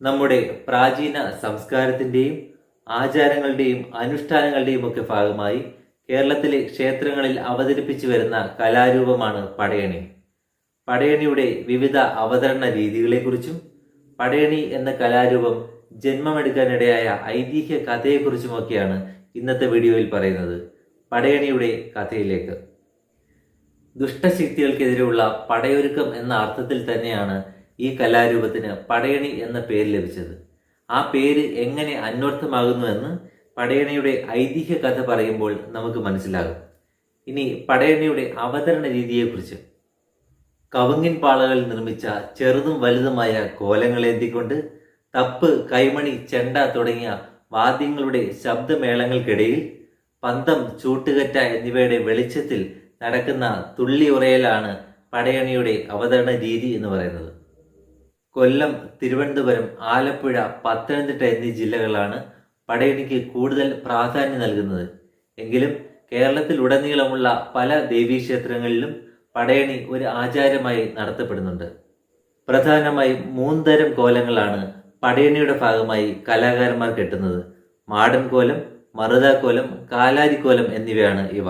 നമ്മുടെ പ്രാചീന സംസ്കാരത്തിൻ്റെയും ആചാരങ്ങളുടെയും അനുഷ്ഠാനങ്ങളുടെയും ഒക്കെ ഭാഗമായി കേരളത്തിലെ ക്ഷേത്രങ്ങളിൽ അവതരിപ്പിച്ചു വരുന്ന കലാരൂപമാണ് പടയണി. പടയണിയുടെ വിവിധ അവതരണ രീതികളെക്കുറിച്ചും പടയണി എന്ന കലാരൂപം ജന്മമെടുക്കാനിടയായ ഐതിഹ്യ കഥയെക്കുറിച്ചുമൊക്കെയാണ് ഇന്നത്തെ വീഡിയോയിൽ പറയുന്നത്. പടയണിയുടെ കഥയിലേക്ക്. ദുഷ്ടശക്തികൾക്കെതിരെയുള്ള പടയൊരുക്കം എന്ന അർത്ഥത്തിൽ തന്നെയാണ് ഈ കലാരൂപത്തിന് പടയണി എന്ന പേര് ലഭിച്ചത്. ആ പേര് എങ്ങനെ അന്വർത്ഥമാകുന്നുവെന്ന് പടയണിയുടെ ഐതിഹ്യ കഥ പറയുമ്പോൾ നമുക്ക് മനസ്സിലാകും. ഇനി പടയണിയുടെ അവതരണ രീതിയെക്കുറിച്ച്. കവുങ്ങിൻ പാളകൾ നിർമ്മിച്ച ചെറുതും വലുതുമായ കോലങ്ങളേന്തിക്കൊണ്ട് തപ്പ്, കൈമണി, ചെണ്ട തുടങ്ങിയ വാദ്യങ്ങളുടെ ശബ്ദമേളങ്ങൾക്കിടയിൽ പന്തം, ചൂട്ടുകറ്റ എന്നിവയുടെ വെളിച്ചത്തിൽ നടക്കുന്ന തുള്ളി ഉറയലാണ് പടയണിയുടെ അവതരണ രീതി എന്ന് പറയുന്നത്. കൊല്ലം, തിരുവനന്തപുരം, ആലപ്പുഴ, പത്തനംതിട്ട എന്നീ ജില്ലകളാണ് പടയണിക്ക് കൂടുതൽ പ്രാധാന്യം നൽകുന്നത്. എങ്കിലും കേരളത്തിൽ ഉടനീളമുള്ള പല ദേവീക്ഷേത്രങ്ങളിലും പടയണി ഒരു ആചാരമായി നടത്തപ്പെടുന്നുണ്ട്. പ്രധാനമായും 3 തരം കോലങ്ങളാണ് പടയണിയുടെ ഭാഗമായി കലാകാരന്മാർ കെട്ടുന്നത്. മാടൻ കോലം, മറുതാക്കോലം, കാലാരിക്കോലം എന്നിവയാണ് ഇവ.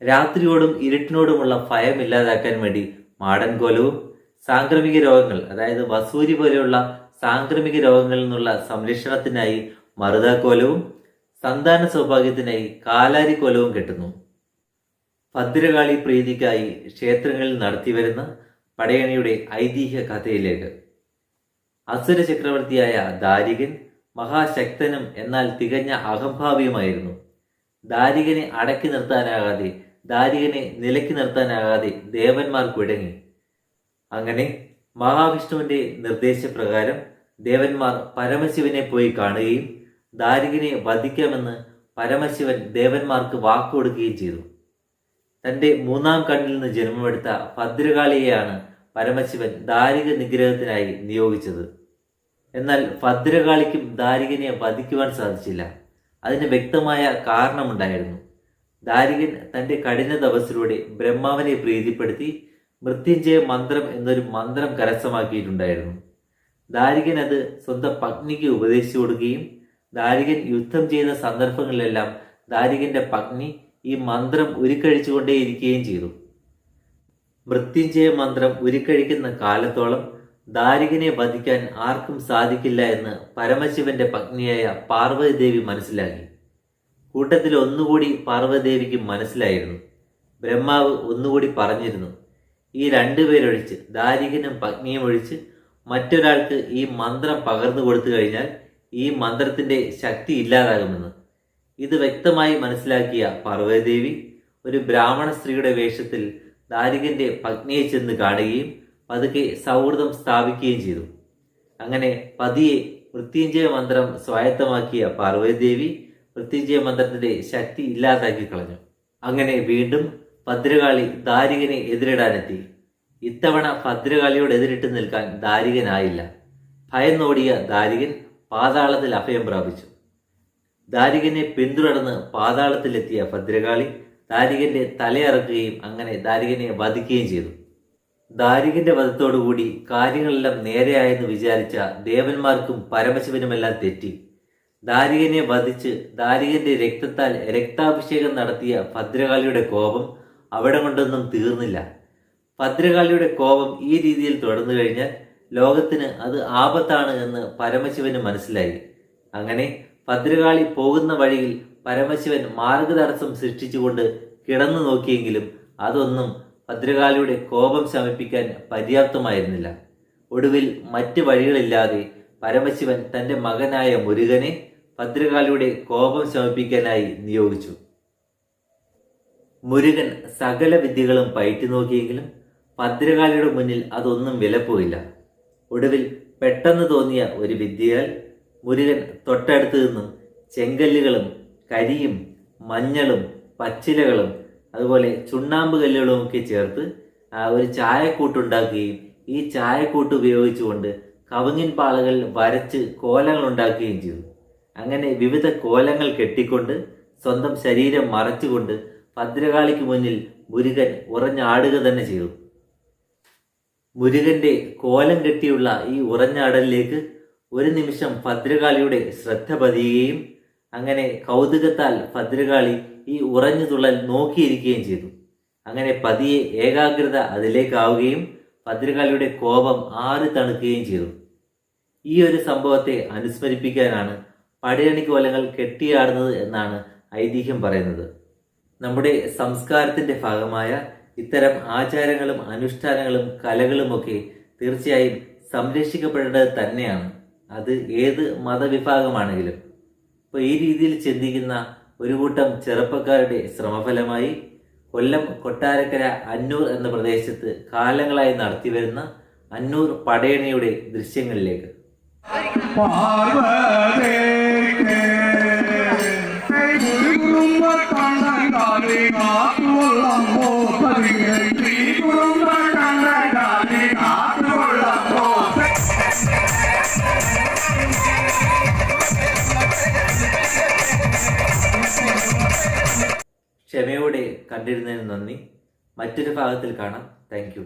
രാത്രിയോടും ഇരുട്ടിനോടുമുള്ള ഭയം ഇല്ലാതാക്കാൻ വേണ്ടി മാടൻ കോലവും, സാംക്രമിക രോഗങ്ങൾ അതായത് വസൂരി പോലെയുള്ള സാംക്രമിക രോഗങ്ങളിൽ നിന്നുള്ള സംരക്ഷണത്തിനായി മറുതാക്കോലവും, സന്താന സൗഭാഗ്യത്തിനായി കാലാരിക്കോലവും കെട്ടുന്നു. ഭദ്രകാളി പ്രീതിക്കായി ക്ഷേത്രങ്ങളിൽ നടത്തിവരുന്ന പടയണിയുടെ ഐതിഹ്യ കഥയിലേക്ക്. അസുര ചക്രവർത്തിയായ ദാരികൻ മഹാശക്തനും എന്നാൽ തികഞ്ഞ അഹംഭാവിയുമായിരുന്നു. ദാരികനെ അടക്കി നിർത്താനാകാതെ, ദാരികനെ നിലയ്ക്ക് നിർത്താനാകാതെ ദേവന്മാർ കുഴങ്ങി. അങ്ങനെ മഹാവിഷ്ണുവിന്റെ നിർദ്ദേശപ്രകാരം ദേവന്മാർ പരമശിവനെ പോയി കാണുകയും ദാരികനെ വധിക്കാമെന്ന് പരമശിവൻ ദേവന്മാർക്ക് വാക്കുകൊടുക്കുകയും ചെയ്തു. തന്റെ 3-ാം കണ്ണിൽ നിന്ന് ജന്മമെടുത്ത ഭദ്രകാളിയെയാണ് പരമശിവൻ ദാരിക നിഗ്രഹത്തിനായി നിയോഗിച്ചത്. എന്നാൽ ഭദ്രകാളിക്കും ദാരികനെ വധിക്കുവാൻ സാധിച്ചില്ല. അതിന് വ്യക്തമായ കാരണമുണ്ടായിരുന്നു. ദാരികൻ തന്റെ കഠിന തപസ്സിലൂടെ ബ്രഹ്മാവിനെ പ്രീതിപ്പെടുത്തി മൃത്യുഞ്ജയ മന്ത്രം എന്നൊരു മന്ത്രം കരസ്ഥമാക്കിയിട്ടുണ്ടായിരുന്നു. ദാരികൻ അത് സ്വന്തം പത്നിക്ക് ഉപദേശിച്ചു കൊടുക്കുകയും ദാരികൻ യുദ്ധം ചെയ്യുന്ന സന്ദർഭങ്ങളിലെല്ലാം ദാരികന്റെ പത്നി ഈ മന്ത്രം ഉരുക്കഴിച്ചുകൊണ്ടേയിരിക്കുകയും ചെയ്തു. മൃത്യുഞ്ജയ മന്ത്രം ഉരുക്കഴിക്കുന്ന കാലത്തോളം ദാരികനെ വധിക്കാൻ ആർക്കും സാധിക്കില്ല എന്ന് പരമശിവന്റെ പത്നിയായ പാർവതീദേവി മനസ്സിലാക്കി. കൂട്ടത്തിൽ ഒന്നുകൂടി പാർവതീദേവിക്ക് മനസ്സിലായിരുന്നു. ബ്രഹ്മാവ് ഒന്നുകൂടി പറഞ്ഞിരുന്നു, ഈ 2 പേരൊഴിച്ച്, ദാരികനും പത്നിയും ഒഴിച്ച് മറ്റൊരാൾക്ക് ഈ മന്ത്രം പകർന്നു കൊടുത്തു കഴിഞ്ഞാൽ ഈ മന്ത്രത്തിന്റെ ശക്തി ഇല്ലാതാകുമെന്ന്. ഇത് വ്യക്തമായി മനസ്സിലാക്കിയ പാർവതീദേവി ഒരു ബ്രാഹ്മണ സ്ത്രീയുടെ വേഷത്തിൽ ദാരികന്റെ പത്നിയെ ചെന്ന് കാണുകയും പതുക്കെ സൗഹൃദം സ്ഥാപിക്കുകയും ചെയ്തു. അങ്ങനെ പതിയെ മൃത്യുഞ്ജയ മന്ത്രം സ്വായത്തമാക്കിയ പാർവതീദേവി മൃത്യുഞ്ജയ മന്ത്രത്തിന്റെ ശക്തി ഇല്ലാതാക്കി കളഞ്ഞു. അങ്ങനെ വീണ്ടും ഭദ്രകാളി ദാരികനെ എതിരിടാനെത്തി. ഇത്തവണ ഭദ്രകാളിയോട് എതിരിട്ട് നിൽക്കാൻ ദാരികനായില്ല. ഭയന്നോടിയ ദാരികൻ പാതാളത്തിൽ അഭയം പ്രാപിച്ചു. ദാരികനെ പിന്തുടർന്ന് പാതാളത്തിലെത്തിയ ഭദ്രകാളി ദാരികന്റെ തലയറക്കുകയും അങ്ങനെ ദാരികനെ വധിക്കുകയും ചെയ്തു. ദാരികന്റെ വധത്തോടുകൂടി കാര്യങ്ങളെല്ലാം നേരെയായെന്ന് വിചാരിച്ച ദേവന്മാർക്കും പരമശിവനുമെല്ലാം തെറ്റി. ദാരികനെ വധിച്ച് ദാരികന്റെ രക്തത്താൽ രക്താഭിഷേകം നടത്തിയ ഭദ്രകാളിയുടെ കോപം അവിടെ കൊണ്ടൊന്നും തീർന്നില്ല. ഭദ്രകാളിയുടെ കോപം ഈ രീതിയിൽ തുടർന്നു കഴിഞ്ഞാൽ ലോകത്തിന് അത് ആപത്താണ് എന്ന് പരമശിവന് മനസ്സിലായി. അങ്ങനെ ഭദ്രകാളി പോകുന്ന വഴിയിൽ പരമശിവൻ മാർഗതടസ്സം സൃഷ്ടിച്ചുകൊണ്ട് കിടന്നു നോക്കിയെങ്കിലും അതൊന്നും ഭദ്രകാളിയുടെ കോപം ശമിപ്പിക്കാൻ പര്യാപ്തമായിരുന്നില്ല. ഒടുവിൽ മറ്റ് വഴികളില്ലാതെ പരമശിവൻ തന്റെ മകനായ മുരുകനെ ഭദ്രകാളിയുടെ കോപം ശമിപ്പിക്കാനായി നിയോഗിച്ചു. മുരുകൻ സകല വിദ്യകളും പയറ്റി നോക്കിയെങ്കിലും ഭദ്രകാളിയുടെ മുന്നിൽ അതൊന്നും വിലപ്പോയില്ല. ഒടുവിൽ പെട്ടെന്ന് തോന്നിയ ഒരു വിദ്യയാൽ മുരുകൻ തൊട്ടടുത്ത് നിന്നും ചെങ്കല്ലുകളും കരിയും മഞ്ഞളും പച്ചിലകളും അതുപോലെ ചുണ്ണാമ്പ് കല്ലുകളും ഒക്കെ ചേർത്ത് ഒരു ചായക്കൂട്ടുണ്ടാക്കുകയും ഈ ചായക്കൂട്ട് ഉപയോഗിച്ചുകൊണ്ട് കവുങ്ങിൻ പാളകൾ വരച്ച് കോലങ്ങൾ ഉണ്ടാക്കുകയും ചെയ്തു. അങ്ങനെ വിവിധ കോലങ്ങൾ കെട്ടിക്കൊണ്ട് സ്വന്തം ശരീരം മറച്ചുകൊണ്ട് ഭദ്രകാളിക്ക് മുന്നിൽ മുരുകൻ ഉറഞ്ഞാടുക തന്നെ ചെയ്തു. മുരുകന്റെ കോലം കെട്ടിയുള്ള ഈ ഉറഞ്ഞാടലിലേക്ക് ഒരു നിമിഷം ഭദ്രകാളിയുടെ ശ്രദ്ധ പതിയുകയും അങ്ങനെ കൗതുകത്താൽ ഭദ്രകാളി ഈ ഉറഞ്ഞു തുള്ളൽ നോക്കിയിരിക്കുകയും ചെയ്തു. അങ്ങനെ പതിയെ ഏകാഗ്രത അതിലേക്കാവുകയും ഭദ്രകാളിയുടെ കോപം ആറി തണുക്കുകയും ചെയ്തു. ഈ ഒരു സംഭവത്തെ അനുസ്മരിപ്പിക്കാനാണ് പടയണിക്കോലങ്ങൾ കെട്ടിയാടുന്നത് എന്നാണ് ഐതിഹ്യം പറയുന്നത്. നമ്മുടെ സംസ്കാരത്തിൻ്റെ ഭാഗമായ ഇത്തരം ആചാരങ്ങളും അനുഷ്ഠാനങ്ങളും കലകളുമൊക്കെ തീർച്ചയായും സംരക്ഷിക്കപ്പെടേണ്ടത് തന്നെയാണ്, അത് ഏത് മതവിഭാഗമാണെങ്കിലും. അപ്പോൾ ഈ രീതിയിൽ ചിന്തിക്കുന്ന ഒരു കൂട്ടം ചെറുപ്പക്കാരുടെ ശ്രമഫലമായി കൊല്ലം കൊട്ടാരക്കര അന്നൂർ എന്ന പ്രദേശത്ത് കാലങ്ങളായി നടത്തിവരുന്ന അന്നൂർ പടയണിയുടെ ദൃശ്യങ്ങളിലേക്ക്. ക്ഷമയോടെ കണ്ടിരുന്നതിന് നന്ദി. മറ്റൊരു ഭാഗത്തിൽ കാണാം. Thank you.